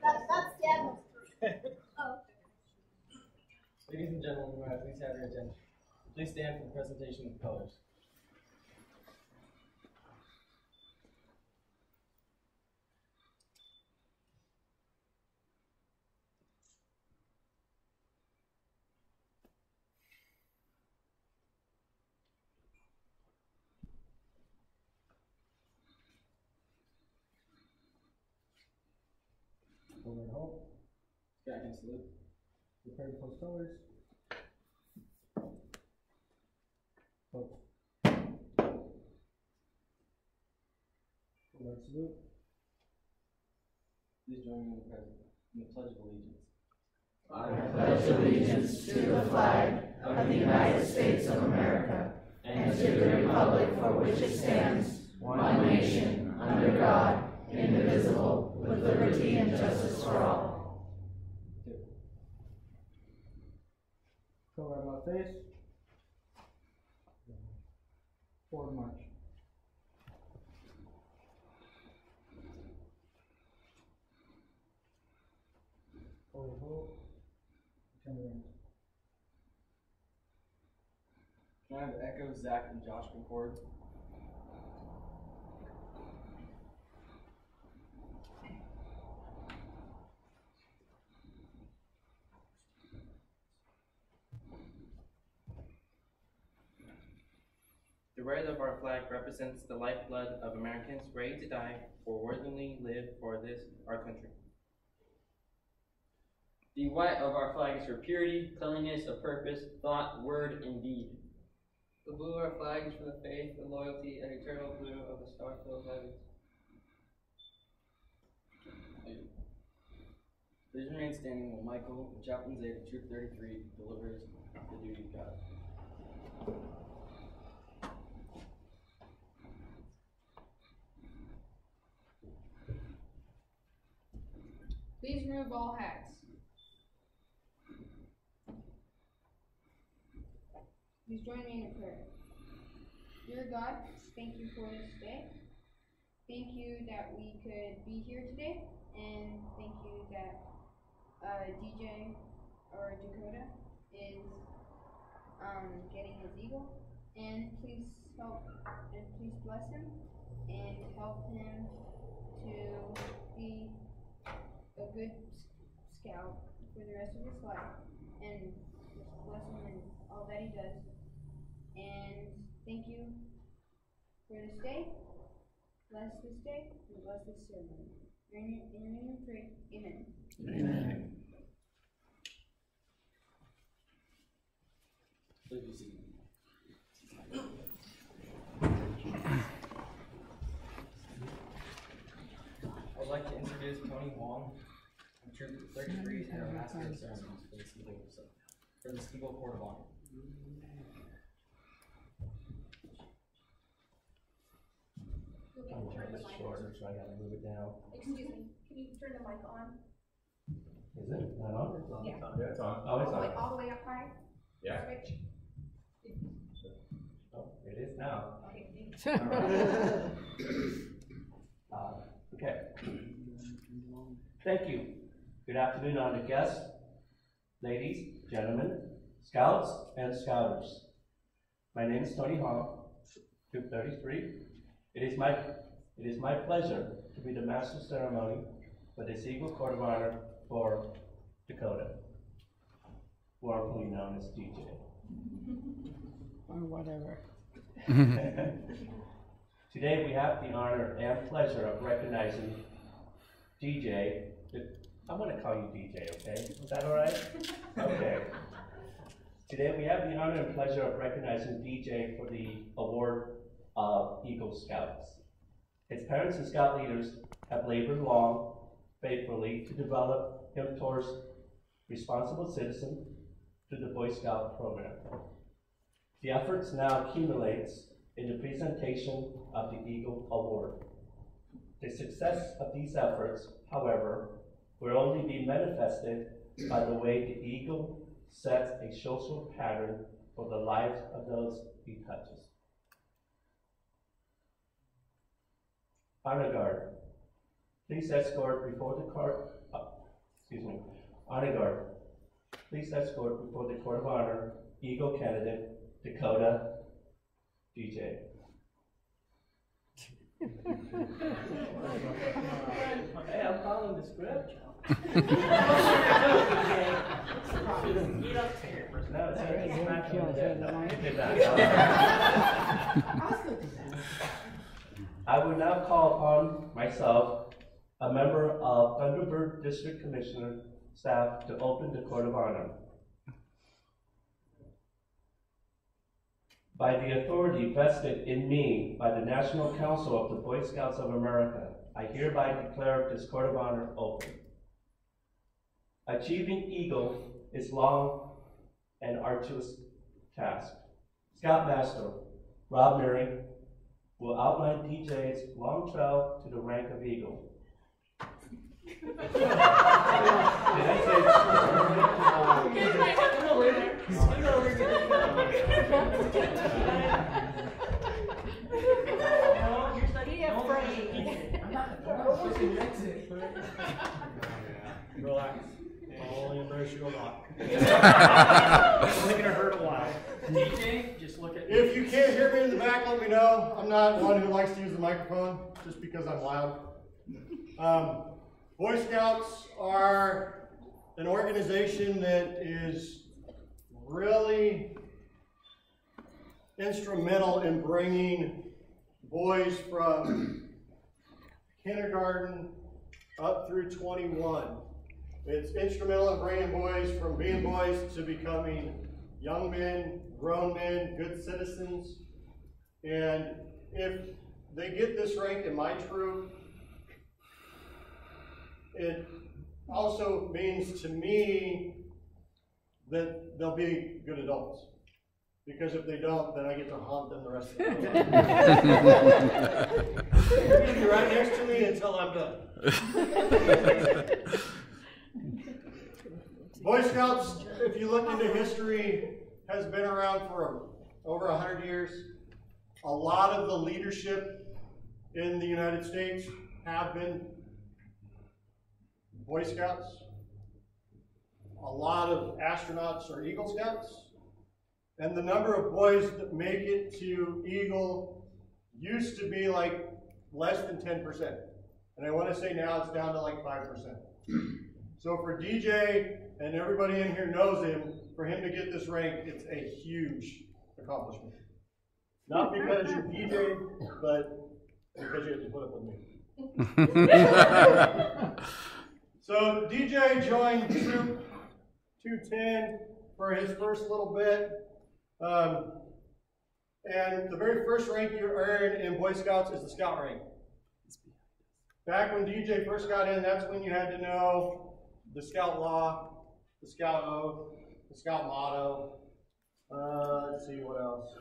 That's Daniel's. Oh. Ladies and gentlemen, may I please have your attention? Please stand for the presentation of colors. Over and hold. Back and salute. Prepare to post colors. Hold. Forward salute. Please join me in the Pledge of Allegiance. I pledge allegiance to the flag of the United States of America and to the republic for which it stands, one nation, under God, indivisible, with liberty and justice for all. Color out my face. Forward march. Forward hold. Turn around. Can I have Echo, Zach, and Josh come forward? The red of our flag represents the lifeblood of Americans ready to die or worthily live for this, our country. The white of our flag is for purity, cleanliness of purpose, thought, word, and deed. The blue of our flag is for the faith, the loyalty, and eternal blue of the star-filled heavens. Please remain standing while Michael, the chaplain's aide of Troop 33, delivers the duty of God. Please remove all hats. Please join me in a prayer. Dear God, thank you for this day. Thank you that we could be here today, and thank you that DJ or Dakota is getting his eagle. And please please bless him and help him to be a good scout for the rest of his life, and just bless him in all that he does. And thank you for this day. Bless this day and bless this ceremony. In your name we pray. Amen. Amen. Please be seated. I would like to introduce Tony Wong, Troop 33, and our Master of Ceremonies for the Steeple Court of Honor. So I gotta move it down. Excuse me, can you turn the mic on? Is it not on? Yeah. Yeah, it's on. Oh, it's on. All the way up high? Yeah. Switch. Oh, it is now. Okay, thanks. All right. Okay. Thank you. Good afternoon, honored guests, ladies, gentlemen, scouts, and scouters. My name is Tony Hong, Troop 33. It is my pleasure to be the Master of Ceremony for this Eagle Court of Honor for Dakota, warmly known as DJ. Or whatever. Today we have the honor and pleasure of recognizing DJ. I'm going to call you DJ, okay? Is that all right? Okay. Today we have the honor and pleasure of recognizing DJ for the award of Eagle Scouts. His parents and scout leaders have labored long, faithfully, to develop him towards responsible citizen through the Boy Scout program. The efforts now accumulates in the presentation of the Eagle Award. The success of these efforts, however, will only be manifested by the way the Eagle sets a social pattern for the lives of those he touches. Honor Guard. Please escort before the honor guard. Please escort before the court of honor, Eagle candidate, Dakota, DJ. Hey, I'm following the script. No, it's not I will now call upon myself, a member of Thunderbird District Commissioner staff, to open the court of honor. By the authority vested in me by the National Council of the Boy Scouts of America, I hereby declare this court of honor open. Achieving Eagle is long and arduous task. Scoutmaster Rob Murray will outline DJ's long trail to the rank of Eagle. Did I Relax. Only embarrass you a lot. It's only gonna hurt a while. DJ, just look at me. If you can't hear me in the back, let me know. I'm not one who likes to use the microphone just because I'm loud. Boy Scouts are an organization that is really instrumental in bringing boys from kindergarten up through 21. It's instrumental in bringing boys from being boys to becoming young men, grown men, good citizens. And if they get this rank in my troop, it also means to me that they'll be good adults. Because if they don't, then I get to haunt them the rest of the day. They're going to be right next to me until I'm done. Boy Scouts, if you look into history, has been around for over 100 years. A lot of the leadership in the United States have been Boy Scouts. A lot of astronauts are Eagle Scouts. And the number of boys that make it to Eagle used to be like less than 10%. And I want to say now it's down to like 5%. So for DJ, and everybody in here knows him, for him to get this rank, it's a huge accomplishment. Not because you're DJ, but because you have to put up with me. So DJ joined Troop 210 for his first little bit. And the very first rank you earn in Boy Scouts is the Scout rank. Back when DJ first got in, that's when you had to know the Scout law, the Scout oath, the Scout motto. Let's see what else.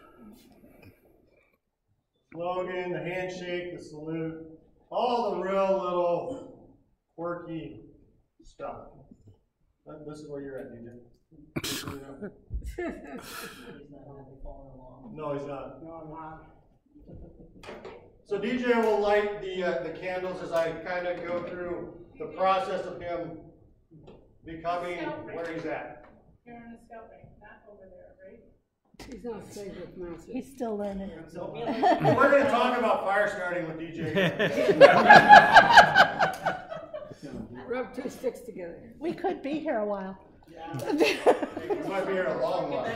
Slogan, the handshake, the salute, all the real little quirky stuff. This is where you're at, DJ. No, he's not. No, I'm not. So DJ will light the candles as I kind of go through the process of him becoming where he's at. You're on the scout rank, not over there, right? He's not safe with Master. He's still learning. We're going to talk about fire starting with DJ. Rub two sticks together. We could be here a while. Yeah. We might be here a long while.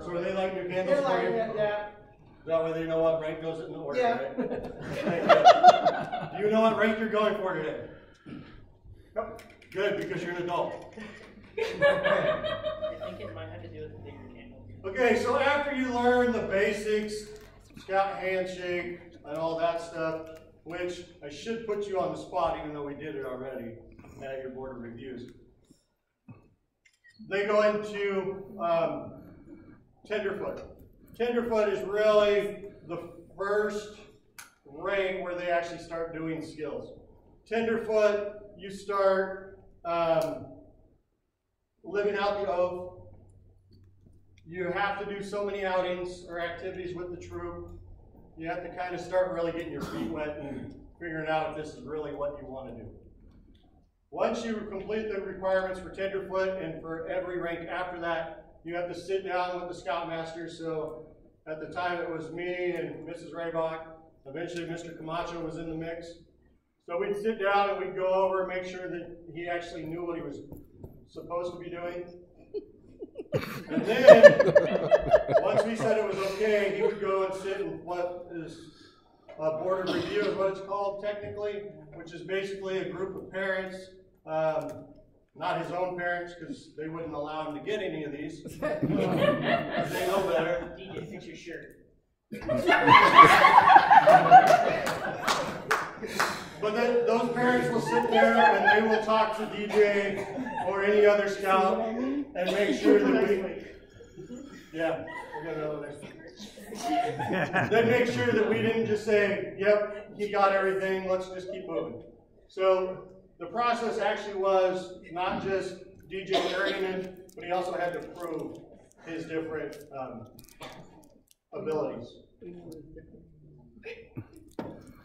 So are they lighting your candles for you? Yeah. That way they know what rank goes in the order, Yeah. right? Do you know what rank you're going for today? Yep. Good, because you're an adult. I think it might have to do with the bigger candle. Okay, so after you learn the basics, Scout handshake, and all that stuff, which I should put you on the spot, even though we did it already at your board of reviews. They go into tenderfoot. Tenderfoot is really the first rank where they actually start doing skills. Tenderfoot, you start living out the oath. You have to do so many outings or activities with the troop. you have to kind of start really getting your feet wet and figuring out if this is really what you want to do. Once you complete the requirements for tenderfoot and for every rank after that, you have to sit down with the scoutmaster. So at the time it was me and Mrs. Raybach. Eventually Mr. Camacho was in the mix. So we'd sit down and we'd go over and make sure that he actually knew what he was supposed to be doing. And then, once we said it was okay, he would go and sit in what is a board of review is what it's called technically, which is basically a group of parents, not his own parents because they wouldn't allow him to get any of these. They know better. DJ, fix your shirt. But then those parents will sit there and they will talk to DJ or any other scout and make sure that we, yeah, we got another there. Then make sure that we didn't just say, yep, he got everything, let's just keep moving. So the process actually was not just DJ carrying it, but he also had to prove his different abilities.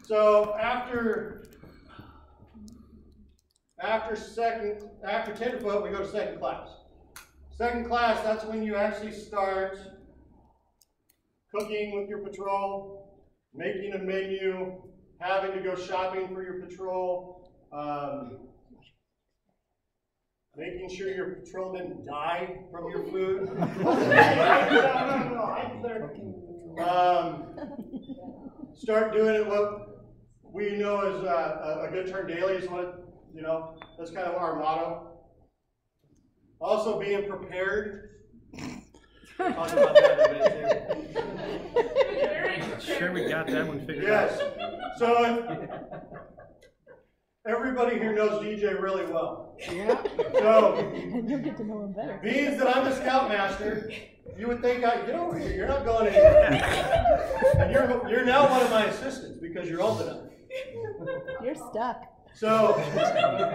So after tenderfoot, we go to second class. Second class, that's when you actually start cooking with your patrol, making a menu, having to go shopping for your patrol, making sure your patrol didn't die from your food. Start doing it what we know as a good turn daily is what, you know, that's kind of our motto. Also being prepared. We'll talk about that in a minute too. Sure, we got that one figured yes. out. Yes. So everybody here knows DJ really well. Yeah. So and you'll get to know him better. Being that I'm the scoutmaster, you would think get over here. You're not going anywhere. And you're now one of my assistants because you're old enough. You're stuck. So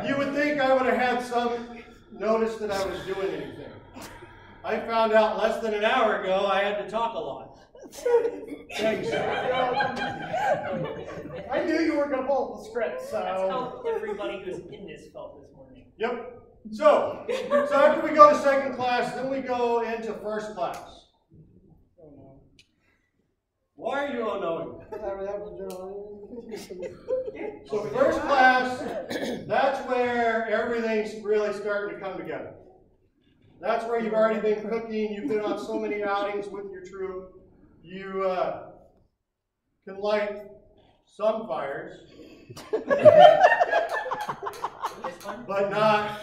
you would think I would have had some notice that I was doing anything. I found out less than an hour ago I had to talk a lot. Thanks. I knew you were going to follow the script, so. That's how everybody who's in this felt this morning. Yep. So after we go to second class, then we go into first class. Why are you all knowing? So first class, that's where everything's really starting to come together. That's where you've already been cooking, you've been on so many outings with your troop. You can light some fires, but not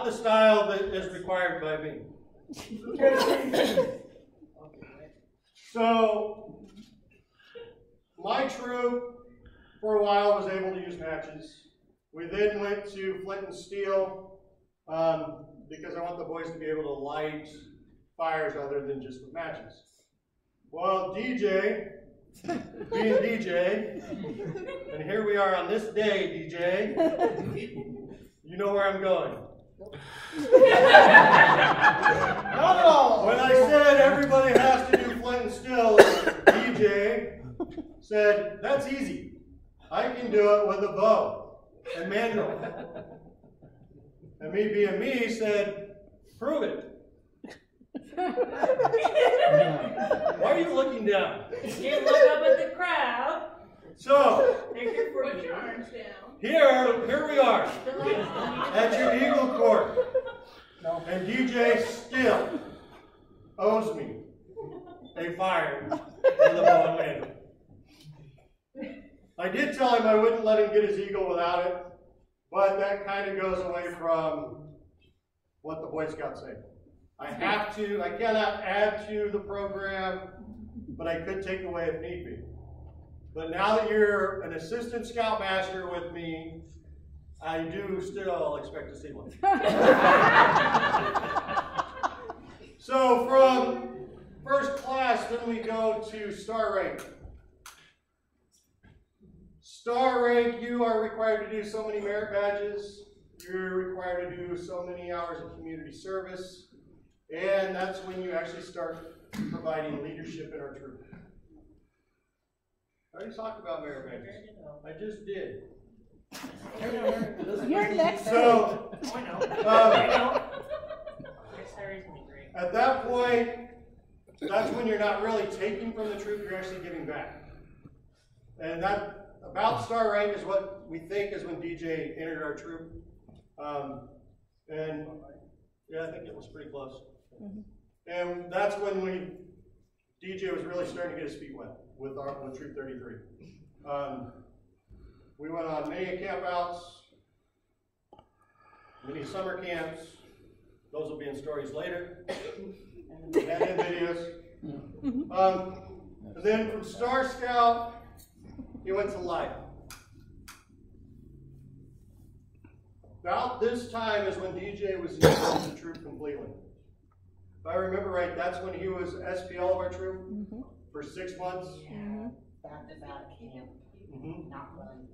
the style that is required by me. So, my troop, for a while, was able to use matches. We then went to flint and steel, because I want the boys to be able to light fires other than just with matches. Well, DJ, being DJ, and here we are on this day, DJ, you know where I'm going. Not at all. When I said everybody has to do flint and steel, DJ said, that's easy. I can do it with a bow and mandrel. And me being me said, prove it. Why are you looking down? You look up at the crowd. So, Put your arms down. here we are at your Eagle Court. And DJ still owes me a fire with a bow and mandrel. I did tell him I wouldn't let him get his eagle without it, but that kind of goes away from what the Boy Scouts say. I cannot add to the program, but I could take away if need be. But now that you're an assistant scoutmaster with me, I do still expect to see one. So from first class, then we go to star rank. Star rank, you are required to do so many merit badges. You're required to do so many hours of community service. And that's when you actually start providing leadership in our troop. I already talked about merit badges. I just did. You're next. So, I know. at that point, that's when you're not really taking from the troop, you're actually giving back. And that, about star rank is what we think is when DJ entered our troop. And yeah, I think it was pretty close. And that's when DJ was really starting to get his feet wet with Troop 33. We went on many camp outs, many summer camps. Those will be in stories later, and in videos. And then from Star Scout, he went to Life. About this time is when DJ was in the troop completely. If I remember right, that's when he was SPL of our troop for 6 months. Back-to-back camp. Not willing.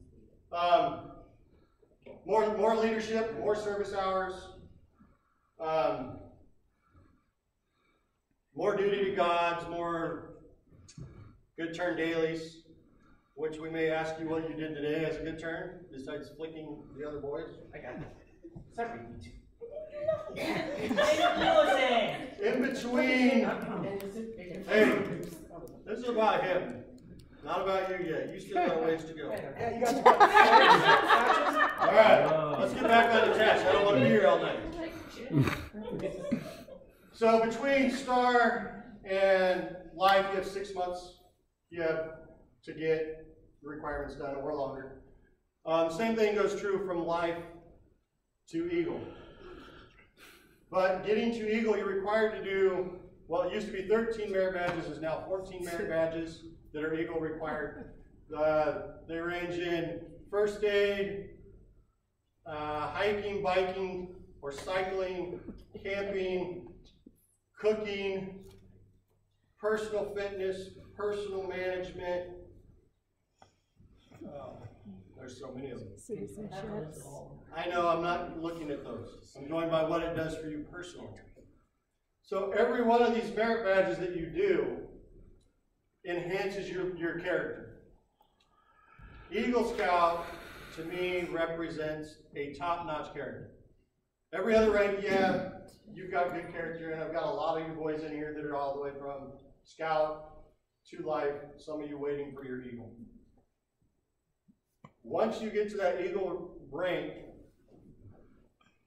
More leadership, more service hours, more duty to gods, more good turn dailies, which we may ask you what you did today as a good turn, besides flicking the other boys. I got it. Sorry. In between, hey, this is about him, not about you yet. You still got a ways to go. Yeah, you got All right, let's get back on the task. I don't want to be here all night. So between Star and Life, you have 6 months. You have to get the requirements done, or longer. Same thing goes true from Life to Eagle. But getting to Eagle, you're required to do, well, it used to be 13 merit badges, is now 14 merit badges that are Eagle required. They range in first aid, hiking, biking, or cycling, camping, cooking, personal fitness, personal management. There's so many of them. Citizenships. I know, I'm not looking at those. I'm going by what it does for you personally. So every one of these merit badges that you do enhances your character. Eagle Scout, to me, represents a top-notch character. Every other rank you have, you've got good character, and I've got a lot of you boys in here that are all the way from Scout to Life, some of you waiting for your Eagle. Once you get to that Eagle rank,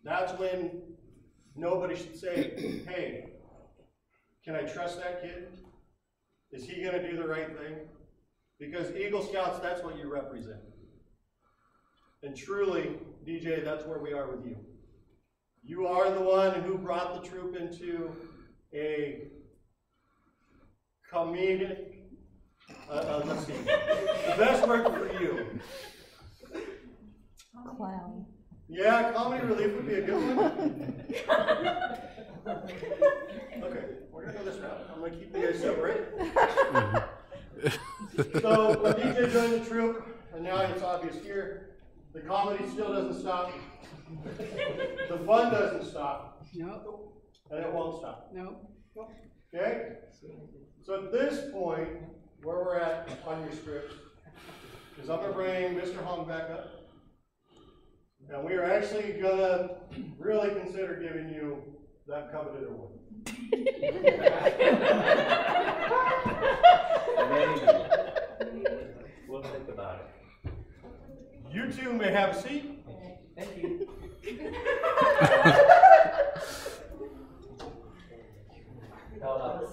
that's when nobody should say, hey, can I trust that kid? Is he going to do the right thing? Because Eagle Scouts, that's what you represent. And truly, DJ, that's where we are with you. You are the one who brought the troop into a comedic, let's see, the best word for you. Clown. Yeah, comedy relief would be a good one. Okay, we're going to go this route. I'm going to keep you guys separate. So, when DJ joined the troop, and now it's obvious here, the comedy still doesn't stop. The fun doesn't stop. Nope. And it won't stop. Nope. Okay? So at this point, where we're at on your script, is I'm going to bring Mr. Hong back up. And we are actually going to really consider giving you that coveted award. Maybe. We'll think about it. You two may have a seat. Thank you.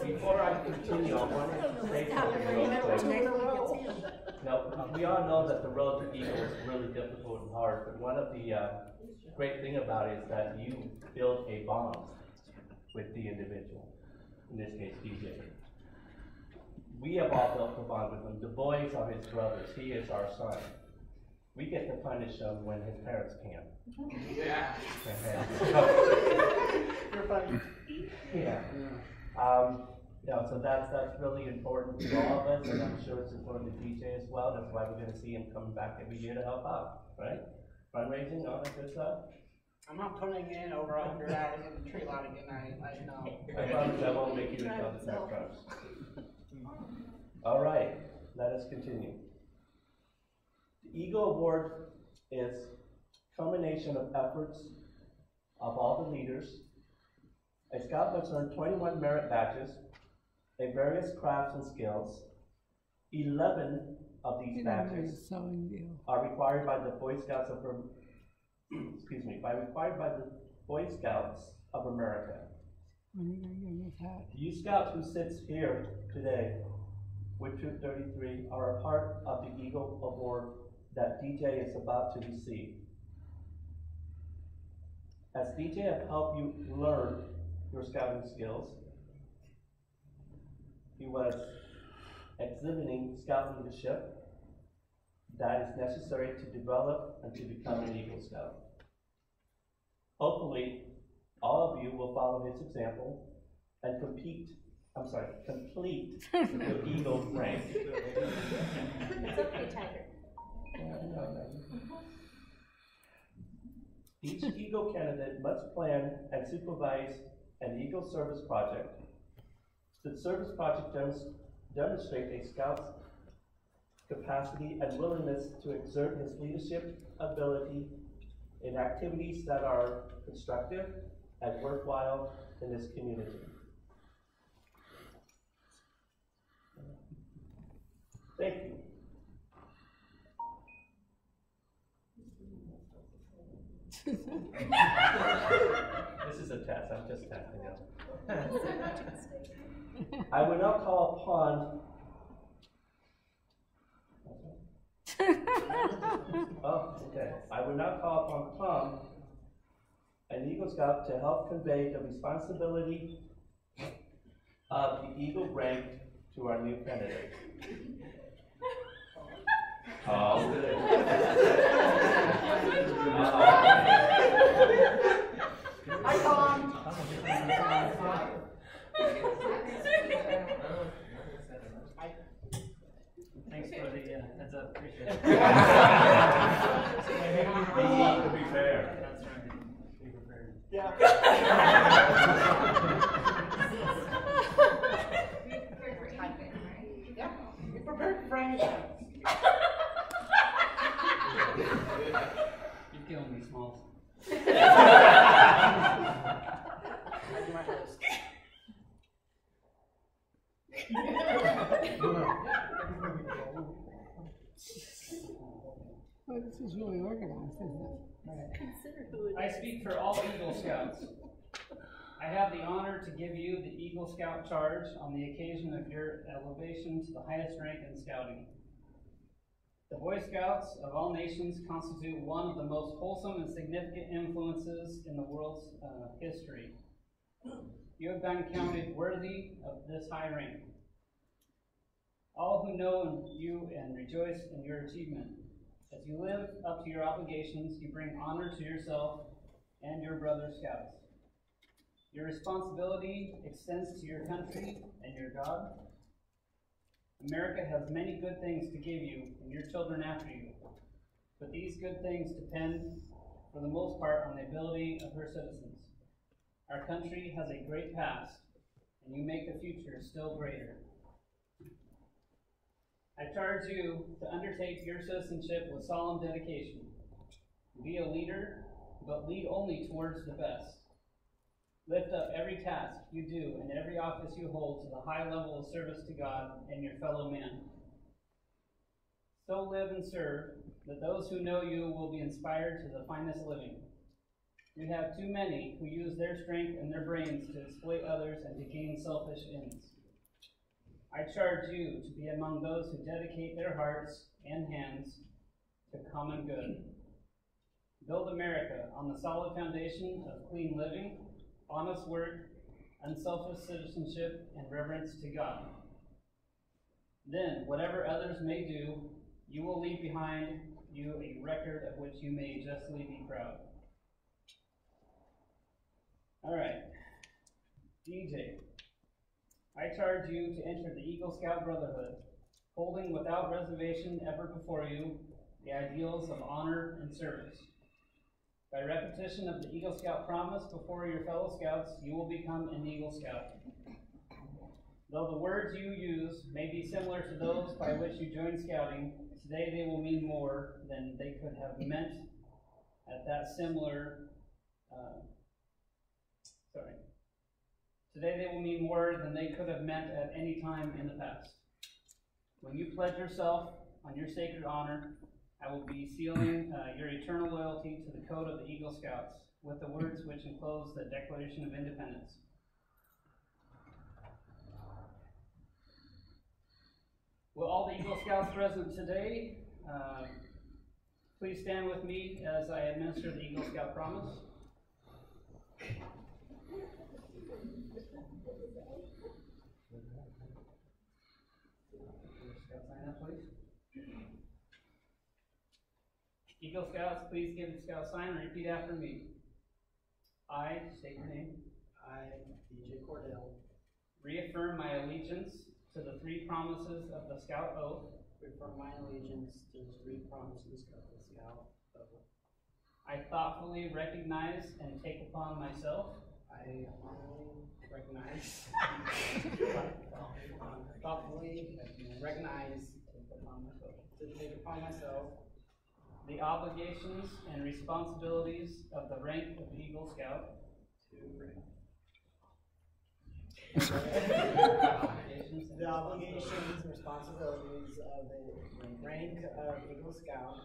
Before I continue, I wanted to say something real quick. Now, we all know that the road to Eagle is really difficult and hard, but one of the great thing about it is that you build a bond with the individual, in this case, DJ. We have all built a bond with him. The boys are his brothers. He is our son. We get to punish him when his parents can't. Yeah. You're funny. Yeah. So that's really important to all of us, and I'm sure it's important to DJ as well. That's why we're going to see him coming back every year to help out, right? Fundraising, all that good stuff. I'm not putting in over 100 hours in the tree line again. I know. I promise I won't make you until the next round. All right, let us continue. Eagle Award is culmination of efforts of all the leaders. A Scout must earn 21 merit badges in various crafts and skills. 11 of these badges are required by the Boy Scouts of required by the Boy Scouts of America. You Scouts who sits here today with Troop 33 are a part of the Eagle Award that DJ is about to receive. As DJ have helped you learn your scouting skills, he was exhibiting scout leadership that is necessary to develop and to become an Eagle Scout. Hopefully, all of you will follow his example and complete the Eagle rank. It's okay, Tiger. Each Eagle candidate must plan and supervise an Eagle service project. The service project demonstrate a Scout's capacity and willingness to exert his leadership ability in activities that are constructive and worthwhile in this community. Thank you. This is a test, I'm just testing out. I will now call upon I will now call upon Tom, an Eagle Scout, to help convey the responsibility of the Eagle rank to our new candidate. Oh, good. Hi, Tom. Thanks for the heads up. Appreciate it. To be fair. That's right. Be prepared. Yeah. Yeah. Be prepared for anything. You're killing me, Smalls. I do my best. Oh, this is really organized, isn't it? I speak for all Eagle Scouts. I have the honor to give you the Eagle Scout charge on the occasion of your elevation to the highest rank in Scouting. The Boy Scouts of all nations constitute one of the most wholesome and significant influences in the world's history. You have been counted worthy of this high rank. All who know you and rejoice in your achievement. As you live up to your obligations, you bring honor to yourself and your brother Scouts. Your responsibility extends to your country and your God. America has many good things to give you and your children after you, but these good things depend, for the most part, on the ability of her citizens. Our country has a great past, and you make the future still greater. I charge you to undertake your citizenship with solemn dedication. Be a leader, but lead only towards the best. Lift up every task you do and every office you hold to the high level of service to God and your fellow man. So live and serve that those who know you will be inspired to the finest living. We have too many who use their strength and their brains to exploit others and to gain selfish ends. I charge you to be among those who dedicate their hearts and hands to common good. Build America on the solid foundation of clean living, honest work, unselfish citizenship, and reverence to God. Then, whatever others may do, you will leave behind you a record of which you may justly be proud. All right, DJ. I charge you to enter the Eagle Scout Brotherhood, holding without reservation ever before you the ideals of honor and service. By repetition of the Eagle Scout promise before your fellow Scouts, you will become an Eagle Scout. Though the words you use may be similar to those by which you joined scouting, today they will mean more than they could have meant at that similar, Today they will mean more than they could have meant at any time in the past. When you pledge yourself on your sacred honor, I will be sealing your eternal loyalty to the code of the Eagle Scouts with the words which enclose the Declaration of Independence. Will all the Eagle Scouts present today please stand with me as I administer the Eagle Scout promise? Sign up, please. Eagle Scouts, please give the Scout sign and repeat after me. I state your name. I, DJ Cordell, Reaffirm my allegiance to the three promises of the Scout Oath. reaffirm my allegiance to the three promises of the Scout Oath. I thoughtfully recognize and take upon myself. I recognize, thoughtfully recognize, to take upon myself the obligations and responsibilities of the rank of Eagle Scout. The obligations and responsibilities of the rank of Eagle Scout.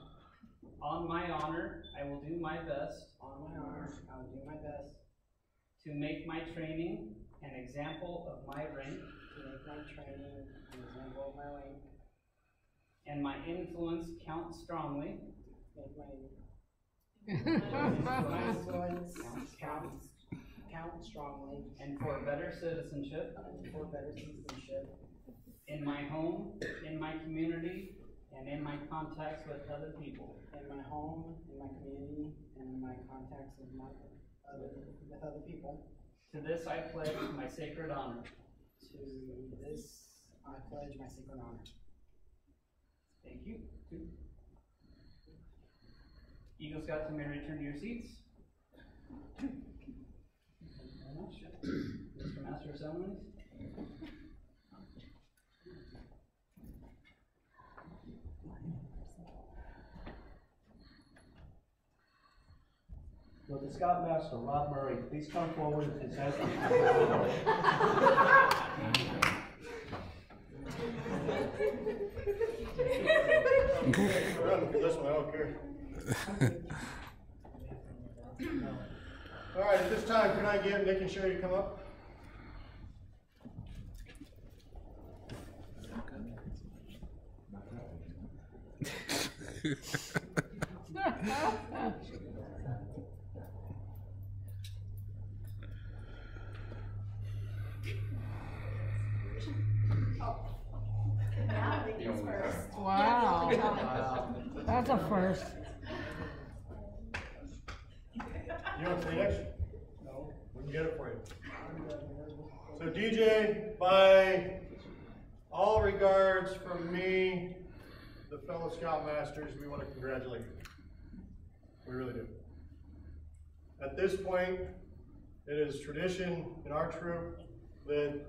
On my honor, I will do my best. On my honor, I will do my best to make my training an example of my rank. To make my training an example of my rank. And my influence count strongly. Make my influence count strongly. And for better citizenship. In my home, in my community, and in my contacts with other people. In my home, in my community, and in my contacts with other people. To this I pledge my sacred honor. To this I pledge my sacred honor. Thank you. Eagle Scouts, you may return to your seats. Thank you very much. Mr. Master of Ceremonies. Will the Scoutmaster, Rob Murray, please come forward and present the this one, I don't care. All right, at this time, can I get Nick and Sherry to come up? Wow. That's a first. You want to say next? No. We can get it for you. So DJ, by all regards from me, the fellow Scoutmasters, we want to congratulate you. We really do. At this point, it is tradition in our troop that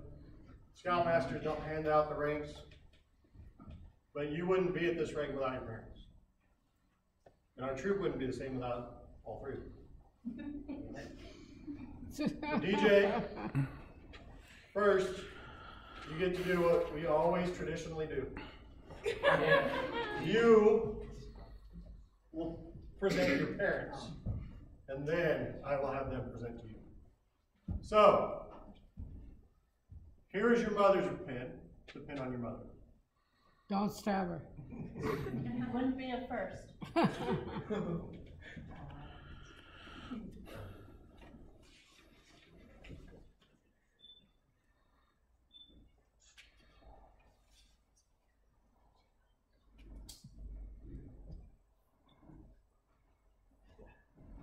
Scoutmasters don't hand out the ranks, but you wouldn't be at this rank without your parents. And our troop wouldn't be the same without all three of you. So DJ, first, you get to do what we always traditionally do. You will present your parents, and then I will have them present to you. So, here is your mother's pin, the pin on your mother. Don't stab her. Wouldn't be a first.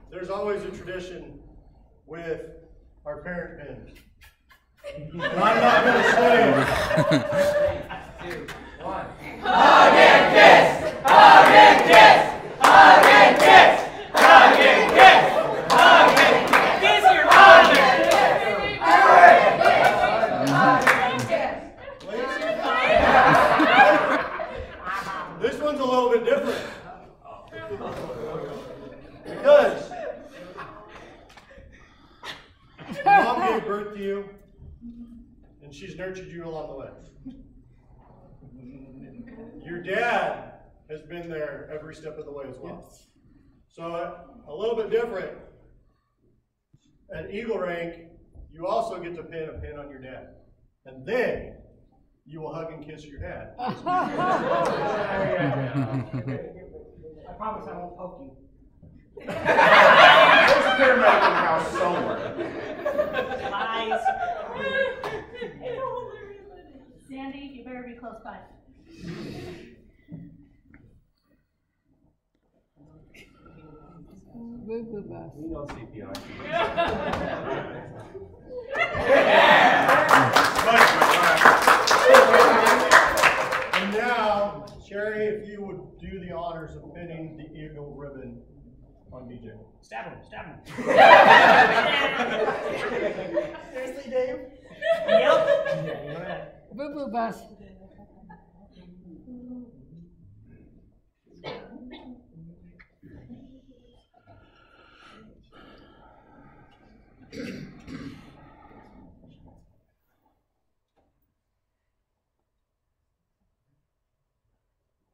There's always a tradition with our parent pins. And I'm not going to say it. 3, 2, 1. Hug and kiss! Hug and kiss! Hug and kiss! Hug and kiss! Hug and kiss! Kiss your mother! Hug and kiss! encouraged you along the way. Your dad has been there every step of the way as well. Yes. So a little bit different. At Eagle Rank, you also get to pin a pin on your dad. And then you will hug and kiss your dad. I promise I won't poke you. There's a paramedic in the house somewhere. Lies. Sandy, you better be close by. Boo boo bus. We know CPR. And now, Sherry, if you would do the honors of pinning the eagle ribbon on DJ. Stab him, stab him. Seriously, Dave? Yep. Yeah, go ahead. Boo boo bus.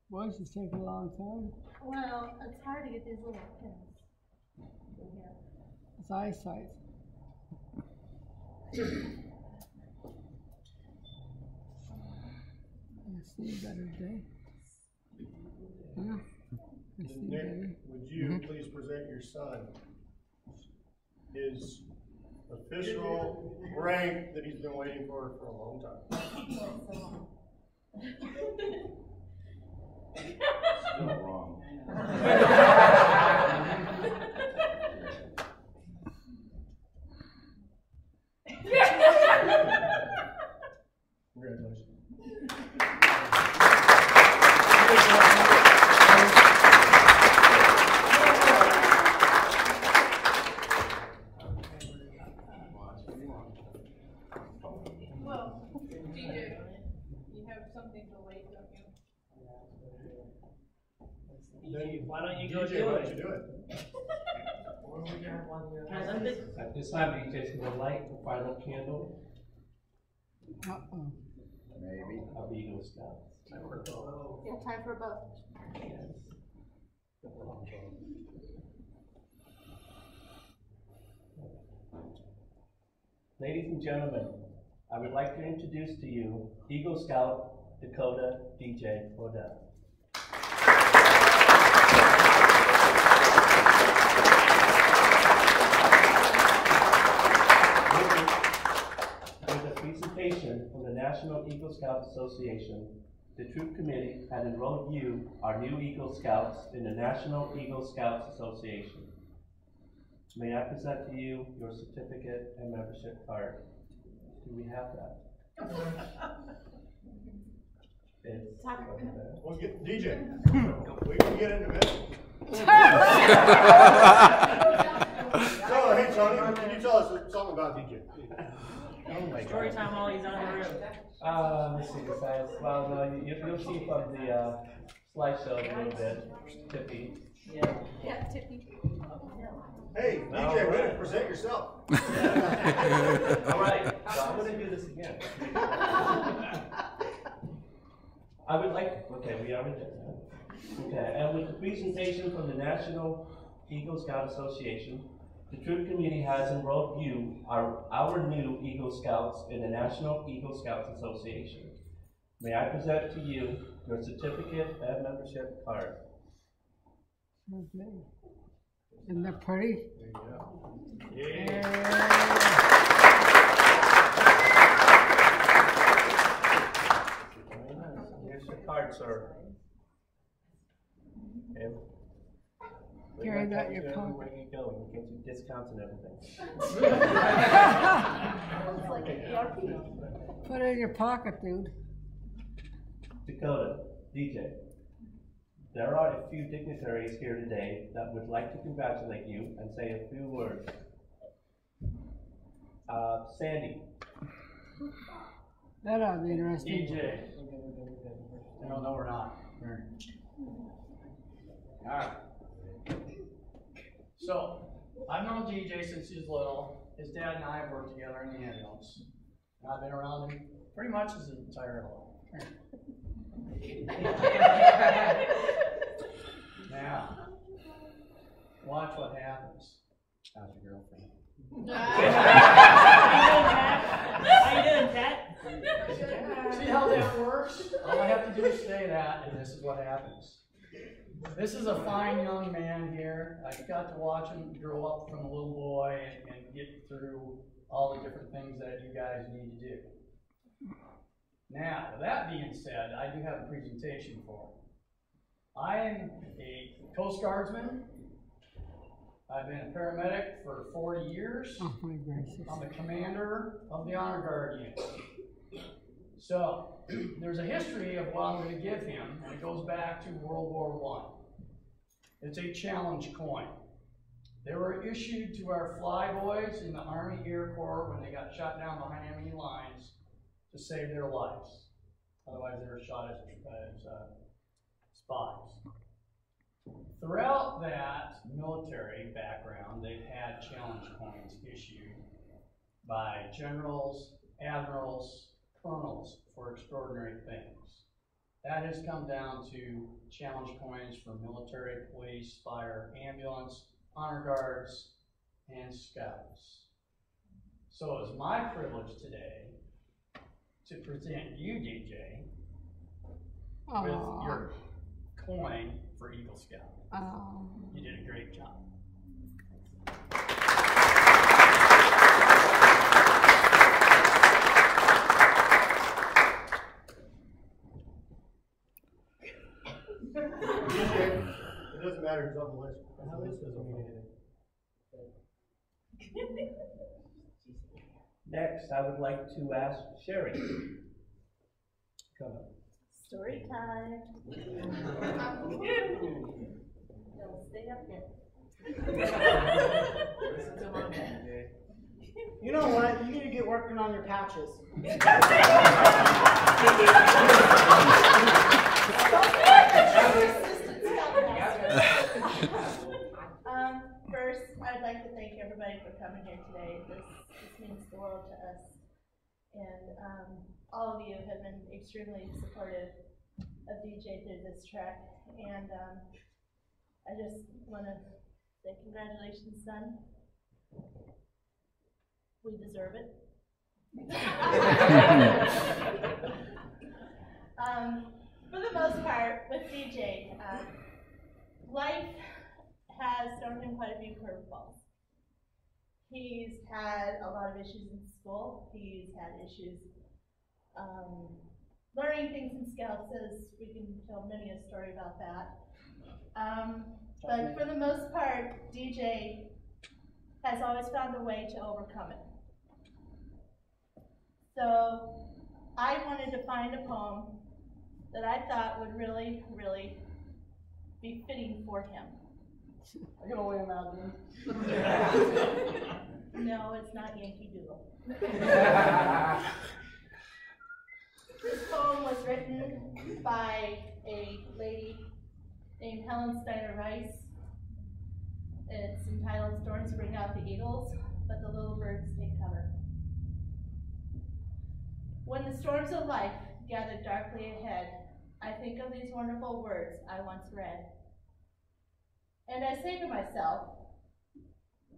Why is this taking a long time? Well, it's hard to get these little pins. It's eyesight. I see better today. Huh? I see Nick, better. would you please present your son his official rank that he's been waiting for a long time? Still wrong. Congratulations. Well, DJ, you have something to wait, don't you? Then Why don't you go DJ, do why it? don't you do it? At this time, you just will light the final candle Uh-oh. Maybe. of the Eagle Scouts. Yeah, time for both. Ladies and gentlemen, I would like to introduce to you Eagle Scout Dakota DJ Odell. With a presentation from the National Eagle Scout Association, the Troop Committee had enrolled you, our new Eagle Scouts, in the National Eagle Scouts Association. May I present to you your certificate and membership card? Do we have that? It's over there. We'll get DJ. We can get it in a minute. So, hey Tony, can you tell us something about DJ? Oh my Story God. time while he's on the road. Let's see the size. Well, no, you'll see from the slideshow a little bit. Tippy. Yeah. Yeah, Tippy. Hey, DJ, way to present yourself. All right, so I'm going to do this again. I would like, okay, we already did that. Okay, and with the presentation from the National Eagle Scout Association, the Troop Committee has enrolled you, our new Eagle Scouts, in the National Eagle Scouts Association. May I present to you your certificate and membership card? Okay. Isn't that pretty? There you go. Here's your card, sir. Okay. Carry that in your pocket. Where you going? You get you discounts and everything. Put it in your pocket, dude. Dakota, DJ. There are a few dignitaries here today that would like to congratulate you and say a few words. Sandy. That ought to be interesting. DJ. No, we're not. Alright. So, I've known DJ since he was little. His dad and I have worked together in the ambulance. And I've been around him pretty much his entire life. Now, watch what happens. How's your girlfriend? How you doing, Pat? See how that works? All I have to do is say that, and this is what happens. This is a fine young man here. I got to watch him grow up from a little boy and get through all the different things that you guys need to do. Now, with that being said, I do have a presentation for him. I am a Coast Guardsman. I've been a paramedic for 40 years. Oh my gracious. I'm the commander of the Honor Guard unit. So, there's a history of what I'm going to give him, and it goes back to World War I. It's a challenge coin. They were issued to our flyboys in the Army Air Corps when they got shot down behind enemy lines to save their lives. Otherwise, they were shot as spies. Throughout that military background, they've had challenge coins issued by generals, admirals, colonels for extraordinary things. That has come down to challenge coins for military, police, fire, ambulance, honor guards, and scouts. So it's my privilege today to present you, DJ, with your coin for Eagle Scout. You did a great job. It doesn't matter who's on the list. The list doesn't mean anything. Next, I would like to ask Sherry. Come on. Story time. Don't stay up here. You know what? You need to get working on your patches. First, I'd like to thank everybody for coming here today. This means the world to us. And all of you have been extremely supportive of DJ through this track. And I just want to say congratulations, son. We deserve it. For the most part, with DJ, life has thrown him quite a few curveballs. He's had a lot of issues in school. He's had issues learning things in Scouts, as we can tell many a story about that. But for the most part, DJ has always found a way to overcome it. So I wanted to find a poem that I thought would really, really be fitting for him. I can only imagine. No, it's not Yankee Doodle. This poem was written by a lady named Helen Steiner Rice. It's entitled Storms Bring Out the Eagles, but the Little Birds Take Cover. When the storms of life gather darkly ahead, I think of these wonderful words I once read. And I say to myself,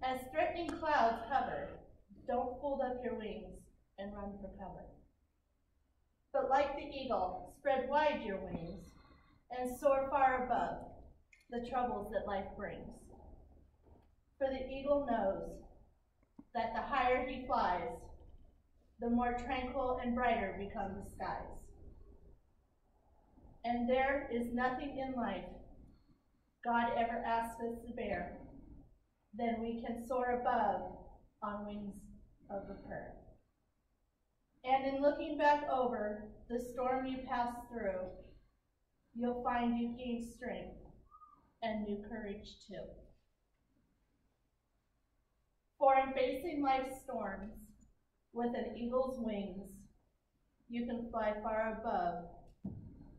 as threatening clouds hover, don't fold up your wings and run for cover. But like the eagle, spread wide your wings and soar far above the troubles that life brings. For the eagle knows that the higher he flies, the more tranquil and brighter become the skies. And there is nothing in life God ever asks us to bear than we can soar above on wings of a prayer. And in looking back over the storm you passed through, you'll find you gained strength and new courage too. For in facing life's storms with an eagle's wings, you can fly far above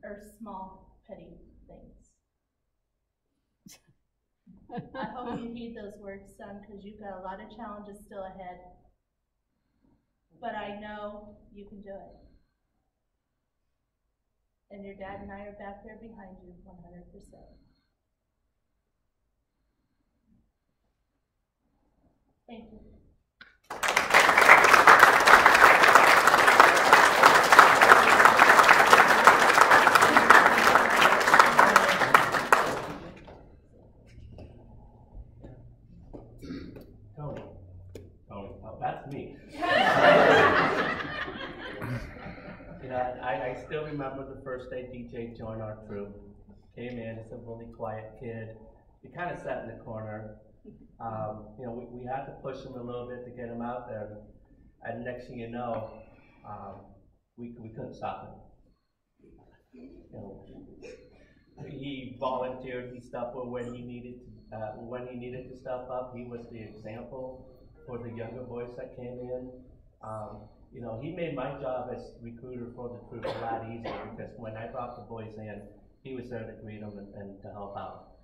earth's small, petty things. I hope you heed those words, son, because you've got a lot of challenges still ahead. But I know you can do it. And your dad and I are back there behind you 100%. Thank you. Tony, oh, that's me. You know, I still remember the first day DJ joined our troop. Came in, he's a really quiet kid. He kind of sat in the corner. You know, we had to push him a little bit to get him out there. And next thing you know, we couldn't stop him. You know, he volunteered. He stepped up when he needed to step up. He was the example for the younger boys that came in. You know, he made my job as recruiter for the troop a lot easier because when I brought the boys in, he was there to greet them and to help out.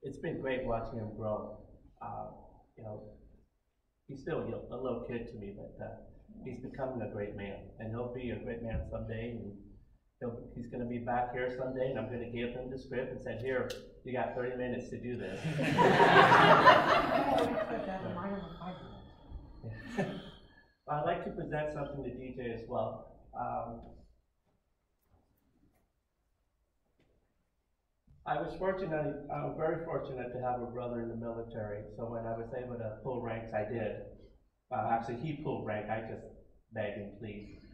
It's been great watching him grow. You know, he's still a little kid to me, but he's becoming a great man, and he'll be a great man someday. And he's going to be back here someday, and I'm going to give him the script and say, "Here, you got 30 minutes to do this." I'd like to present something to DJ as well. I was very fortunate to have a brother in the military, so when I was able to pull ranks, I did. Actually, he pulled rank, I just begged him, please.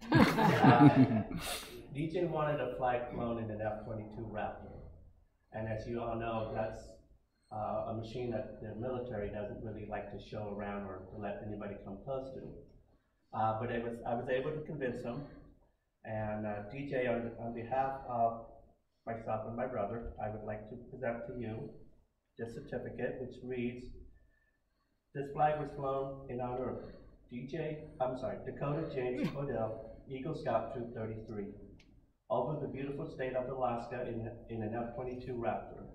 DJ wanted a flag flown in an F-22 Raptor, and as you all know, that's a machine that the military doesn't really like to show around or to let anybody come close to. But I was able to convince him, and DJ, on behalf of myself and my brother, I would like to present to you this certificate, which reads, "This flag was flown in honor of Dakota James Odell, Eagle Scout Troop 33, over the beautiful state of Alaska in an F-22 Raptor.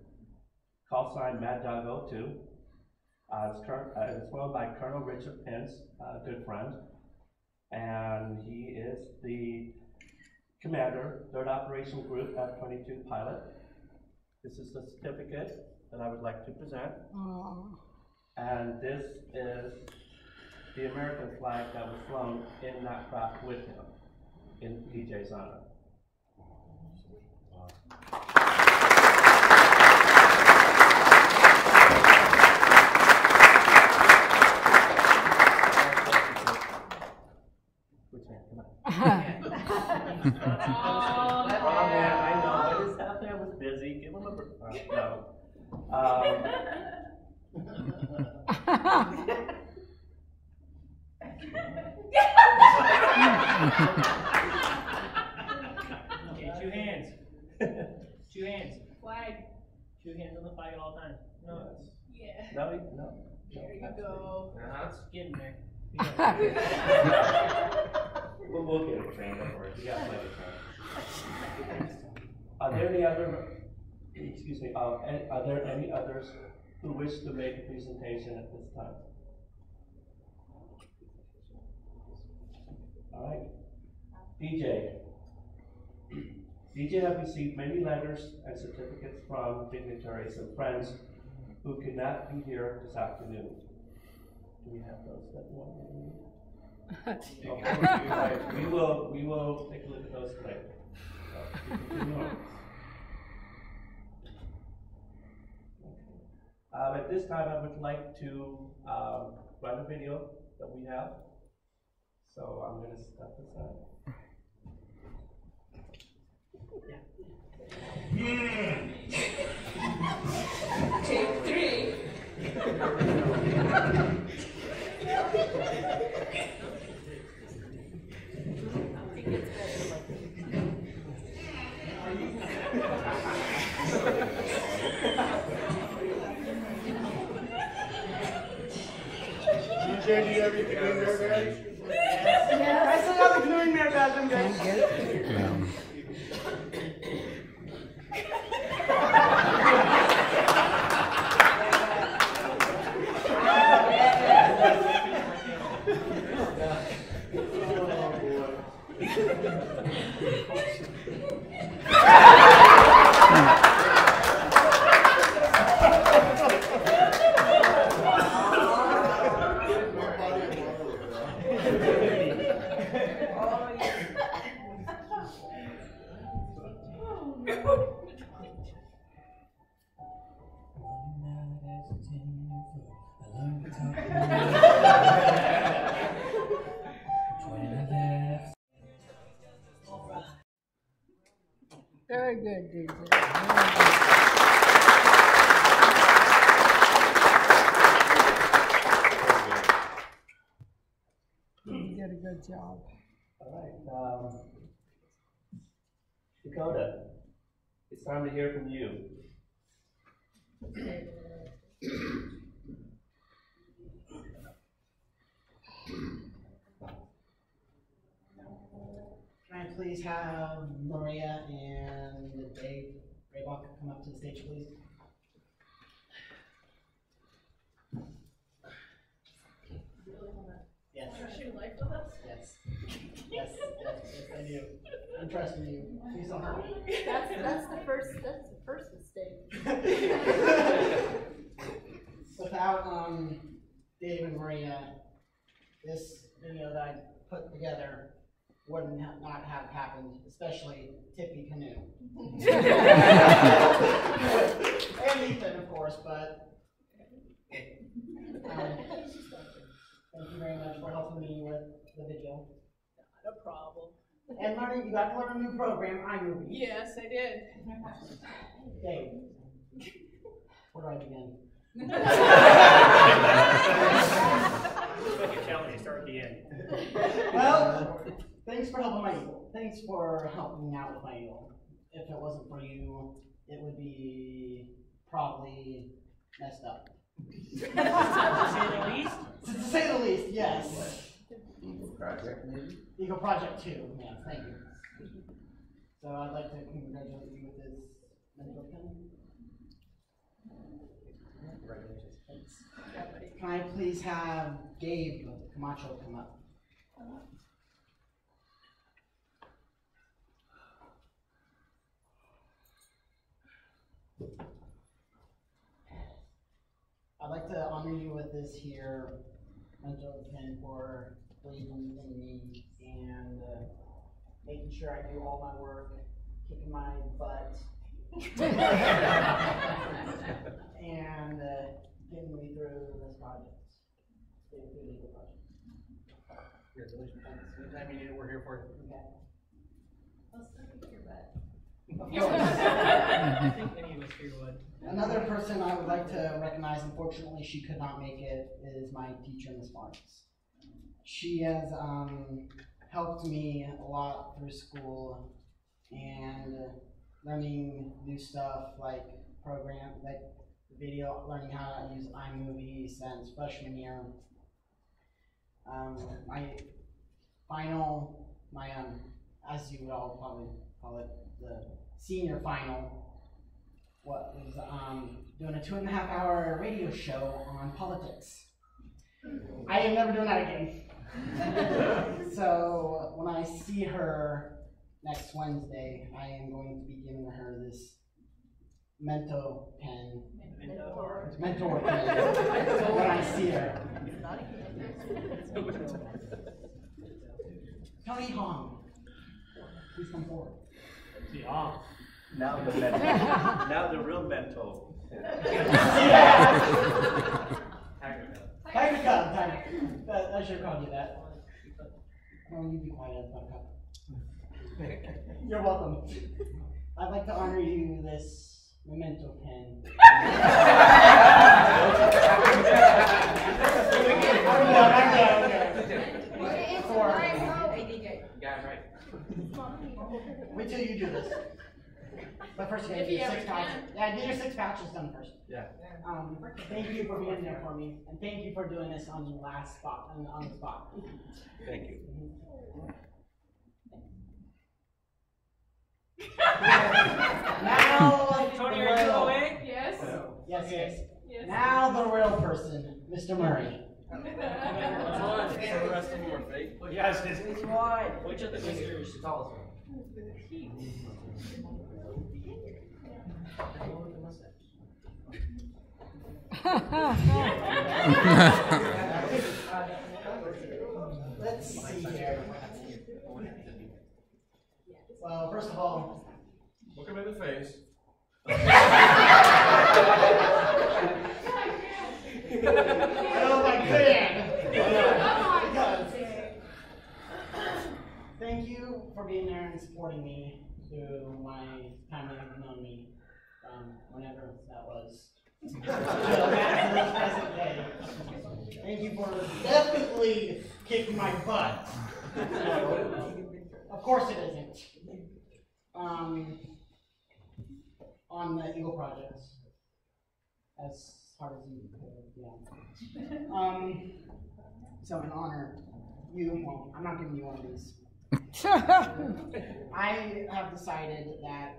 Call sign Mad Dog 02. It was flown by Colonel Richard Pence, a good friend, and he is the commander, 3rd Operational Group, F-22 pilot. This is the certificate that I would like to present. Aww. And this is the American flag that was flown in that craft with him, in DJ's honor. Oh man, I know, but his staff man was busy. Give him a break. No. Okay, two hands. Two hands. Flag. Two hands on the flag at all times. No. Yeah. No. There you go. It's getting there. We'll get it trained, don't worry. We got plenty of time. Are there any other, excuse me, are there any others who wish to make a presentation at this time? All right. DJ have received many letters and certificates from dignitaries and friends who could not be here this afternoon. Do we have those that want to read? Okay, right. We will take a look at those later. So, continue on. At this time, I would like to run a video that we have. So I'm going to step aside. Take 3. DJ, do you have your canoeing bear badge? Yeah, I still have the canoeing bear badge, I'm good. Oh boy. Very good, DJ. You did a good job. All right. Dakota, it's time to hear from you. Can I please have Maria and Dave Raybach come up to the stage, please? Yes. Share life with us? Yes. Yes, I do. I'm trusting you. Please don't hurt me. That's the first mistake. Without Dave and Maria, this video that I put together would not have happened, especially Tippy Canoe. And Ethan, of course, but thank you very much for helping me with the video. No problem. And learning, you got to learn a new program, iMovie. Yes, I did. Dave, where do I begin? It's like a challenge, start at the end. Well, thanks for helping my eagle. Thanks for helping me out with my eagle. If it wasn't for you, it would be probably messed up. To say the least? To say the least, yes. Eagle Project, maybe? Eagle Project 2, yeah, thank you. So I'd like to congratulate you with this mentor pin. Congratulations. Thanks. Can I please have Gabe Camacho come up? I'd like to honor you with this here mentor pin for believing in me and making sure I do all my work, kicking my butt, and getting me through this project. Getting through the Eagle project. Congratulations. Anytime you need it, we're here for you. Okay. I'll still kick your butt. Of I think any of us here would. Another person I would like to recognize, unfortunately she could not make it, is my teacher, Ms. Marks. She has helped me a lot through school and learning new stuff like video, learning how to use iMovie since freshman year. As you would all probably call it, the senior final, was doing a 2.5-hour radio show on politics. I am never doing that again. So when I see her next Wednesday, I am going to be giving her this mentor pen when I see her. Tony Hong, please come forward. Yeah. Now the real mental. Tiger Cub. I should have called you that. Oh, you be quiet, Buttercup. You're welcome. I'd like to honor you this memento pen. Wait till you do this. But first, you gotta do your 6 pouches. Yeah, get your 6 pouches done first. Yeah. Thank you for being there for me, and thank you for doing this on the last spot, on the spot. Thank you. Now, Tony, are you awake? Yes. Yes, yes. Yes. Now the real person, Mr. Murray. Which one? The rest of them are fake. Well, yes, which one? Which of the visitors is the tallest one? Let's see here. Well, first of all, Look him in the face. I don't know if I can. Thank you for being there and supporting me through my time that you've known me, whenever that was. Present day. Thank you for definitely kicking my butt. Of course it isn't. On the Eagle projects, as hard as you could, yeah. So in honor, well, I'm not giving you one of these. I have decided that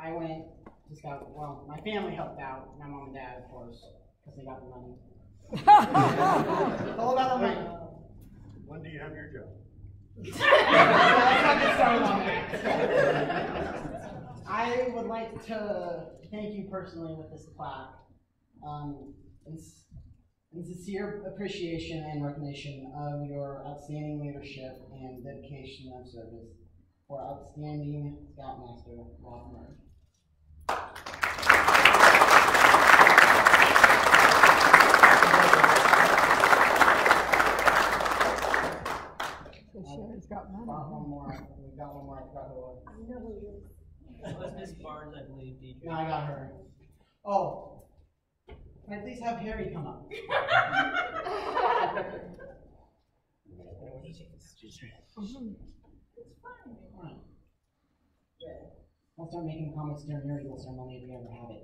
I went to Scout, well, my family helped out, my mom and dad, of course, because they got the money. It's all about the money. When do you have your job? I would like to thank you personally with this plaque. In sincere appreciation and recognition of your outstanding leadership and dedication of service for outstanding Scoutmaster Rob Murray. Sherry's got money. One more. We got one more. I forgot who it was. I know who it is. That was Miss Barnes, I believe, DJ. No, I got her. Oh, can I please have Harry come up? Alright. I'll start making comments during your Eagle ceremony if we ever have it.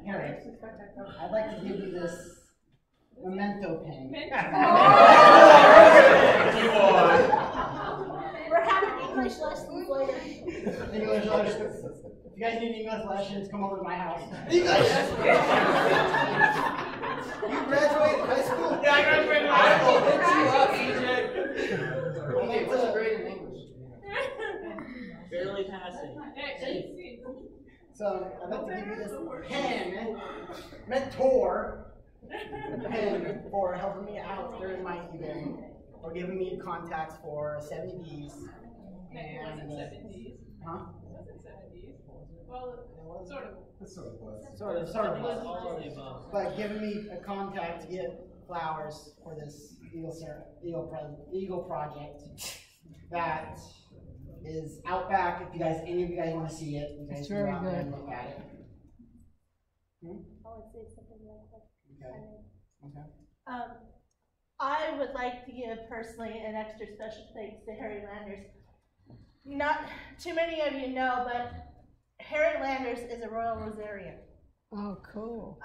Harry, I'd like to give you this memento pen. We're having English lessons later. English lessons. If you guys need English lessons, come over to my house. English! You graduated high school? Yeah, I graduated high school. What's your grade in English? Barely passing. So, I'd like to give you this pen, mentor, pen for helping me out during my event, or giving me contacts for 70s. And, huh? Well, sort of. Sort of was. But giving me a contact to get flowers for this Eagle project that is out back. If you guys, any of you guys want to see it, you guys can go out there and look at it. I would say something like that. Okay. I would like to give personally an extra special thanks to Harry Landers. Not too many of you know, but Harry Landers is a Royal Rosarian. Oh, cool.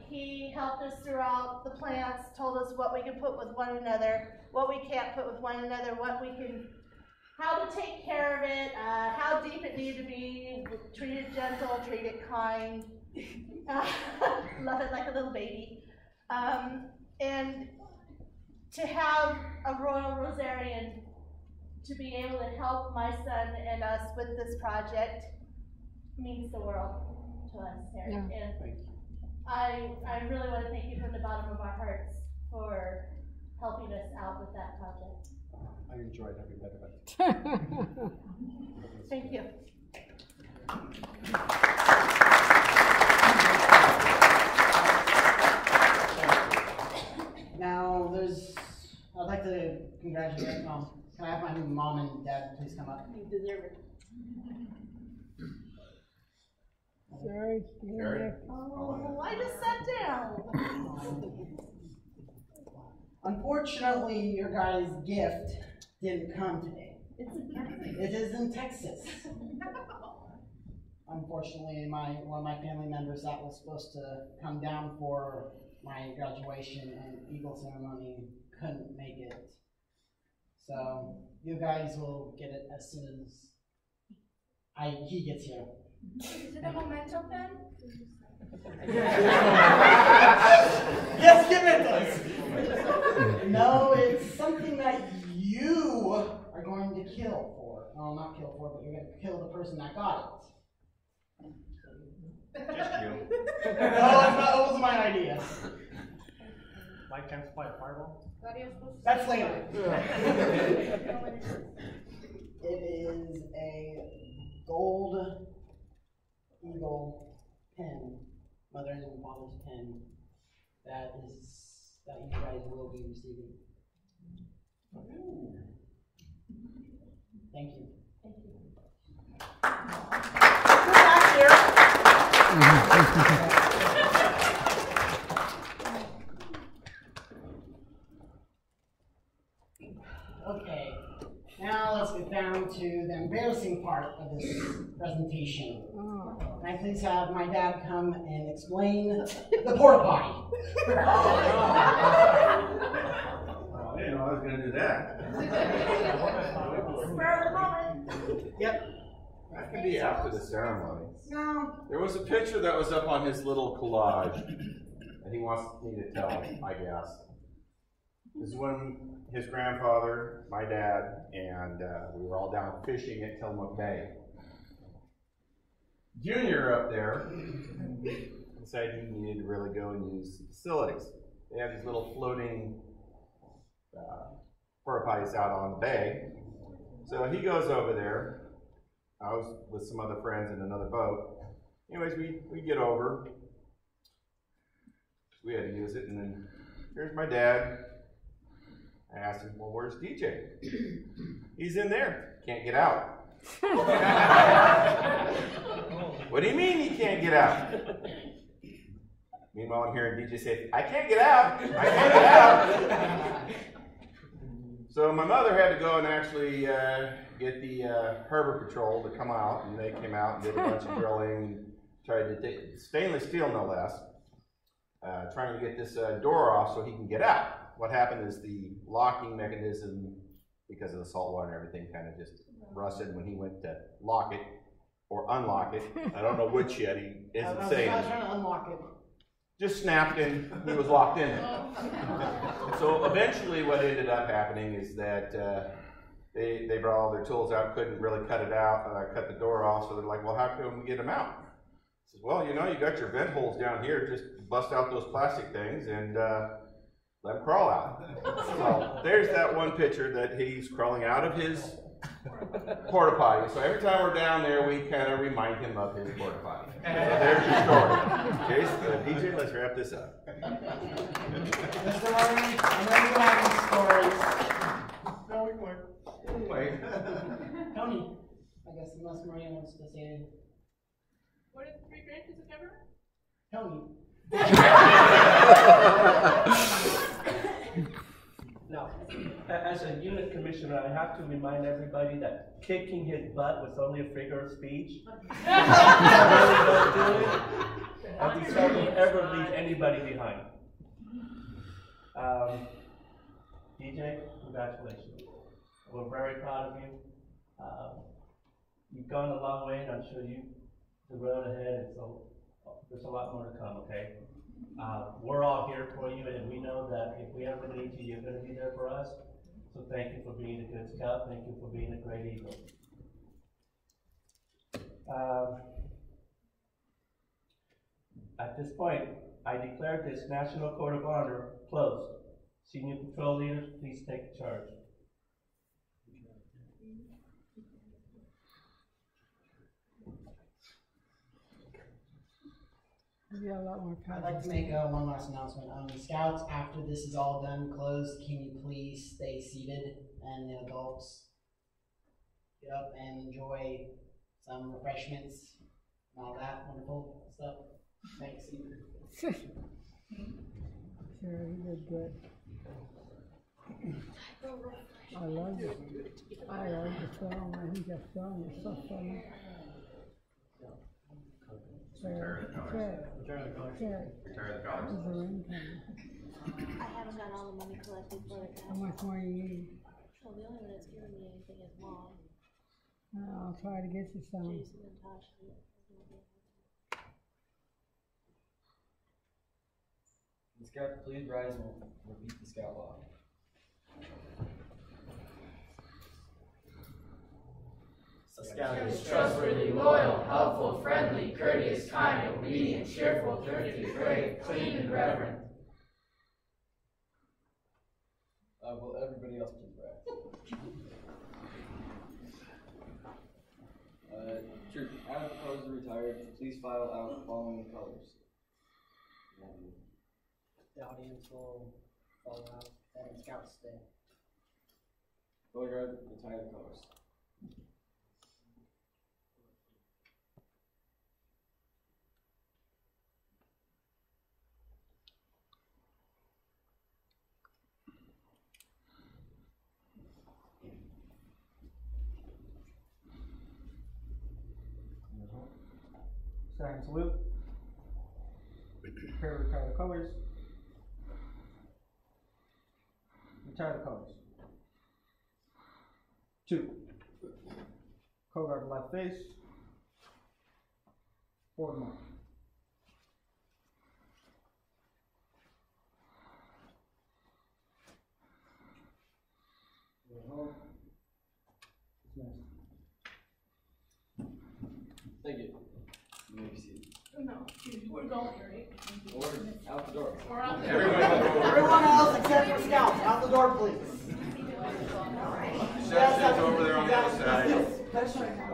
He helped us throughout the plants, told us what we can put with one another, what we can't put with one another, what we can, how to take care of it, how deep it needed to be, treat it gentle, treat it kind, love it like a little baby. And to have a Royal Rosarian to be able to help my son and us with this project means the world to us, Harry. Yeah. And I really want to thank you from the bottom of our hearts for helping us out with that project. I enjoyed every bit of it. Thank you. Now, I'd like to congratulate, can I have my mom and dad please come up? You deserve it. Sorry. Oh, I just sat down. Unfortunately, your guys' gift didn't come today. It's in Texas. It is in Texas. Unfortunately, one of my family members that was supposed to come down for my graduation and Eagle ceremony couldn't make it. So you guys will get it as soon as he gets here. Is it a memento pen? Yes, give it us. No, it's something that you are going to kill for. Well, not kill for, but you're going to kill the person that got it. Just you. No, that wasn't my idea. Like 10 supply of fireball? That's later. It is a gold eagle pin, mother and father's pin, that you guys will be receiving. Thank you. Thank you. Okay, now let's get down to the embarrassing part of this presentation. Can I please have my dad come and explain the porta potty? I didn't know I was going to do that. Yep. That can be after the ceremony. No. There was a picture that was up on his little collage, and he wants me to tell, I guess. This is when his grandfather, my dad, and we were all down fishing at Tillamook Bay. Junior up there decided he needed to really go and use the facilities. They have these little floating porta potties out on the bay. So he goes over there. I was with some other friends in another boat. Anyways, we get over. We had to use it, and then here's my dad. I asked him, well, where's DJ? He's in there. Can't get out. What do you mean he can't get out? Meanwhile, I'm hearing DJ say, I can't get out. I can't get out. So my mother had to go and actually get the Harbor Patrol to come out, and they came out and did a bunch of drilling, tried to stainless steel no less, trying to get this door off so he can get out. What happened is the locking mechanism, because of the salt water and everything, kind of just rusted when he went to lock it or unlock it. I don't know which yet. He isn't saying. I was trying to unlock it. Just snapped and he was locked in. So eventually what ended up happening is that they brought all their tools out, couldn't really cut it out, cut the door off, so they're like, well, how can we get them out? I says, well, you know, you got your vent holes down here, just bust out those plastic things and let him crawl out. So there's that one picture that he's crawling out of his porta potty. So every time we're down there, we kind of remind him of his porta potty. So there's your story. Okay, so DJ, let's wrap this up. Mr. Murray, I know you have stories. No, we can wait. Wait. Tony, I guess unless Maria wants to say anything. What are the three branches of government? Tony. Now, as a unit commissioner, I have to remind everybody that kicking his butt was only a figure of speech. Really don't do it, and we seldom ever leave anybody behind. DJ, congratulations. We're very proud of you. You've gone a long way, and I'm sure the road ahead is there's a lot more to come, okay? We're all here for you, and we know that if we ever need you, you're going to be there for us. So thank you for being a good scout. Thank you for being a great eagle. At this point, I declare this National Court of Honor closed. Senior patrol leaders, please take charge. I'd like to make one last announcement. Scouts, after this is all done, closed, can you please stay seated, and the adults get up and enjoy some refreshments and all that wonderful stuff. Thanks. Sure, you did good. I love it. I love the song. I think that song is so funny. Retire the colors. I haven't got all the money collected for the How much more you need? Well, the only one that's giving me anything is Mom. I'll try to get you some. Jason and Tasha. The Scout, please rise and repeat the Scout law. A scout is trustworthy, loyal, helpful, friendly, courteous, kind, obedient, cheerful, thrifty, brave, clean, and reverent. please file out the following colors. The audience will follow out and scouts stay. Color guard, retire the colors. Stand salute. Prepare to retire the colors. Retire the colors. 2. Color guard left face. Forward march. Thank you. You may be seated. No, we're going, right? Order, out the door. Or out the Everyone else except for scouts, out the door, please. Section's over there on the other side.